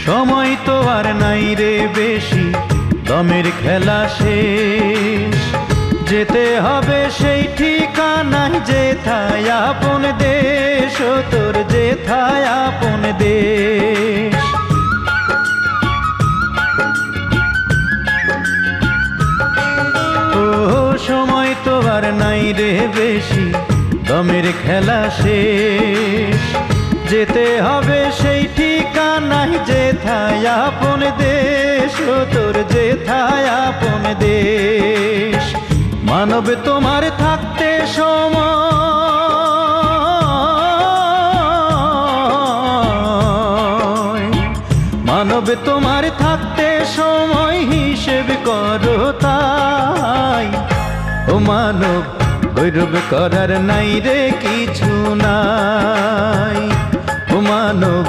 সময় তো আর নাই রে বেশি, দমের খেলা শেষ। যেতে হবে সেই ঠিকানায় যেথায় আপন দেশ, ও তোর যেথায় আপন দেশ। ও সময় তো আর নাই রে বেশি, দমের খেলা শেষ। যেতে হবে সেই ঠিকানায় যেথায় আপন দেশ, ও তোর যেথায় আপন দেশ। মানব তোমার থাকতে সময়, মানব তোমার থাকতে সময় হিসেব করো তাই। ও মানব গৌরব করার নাই রে কিছু নাই, ও মানব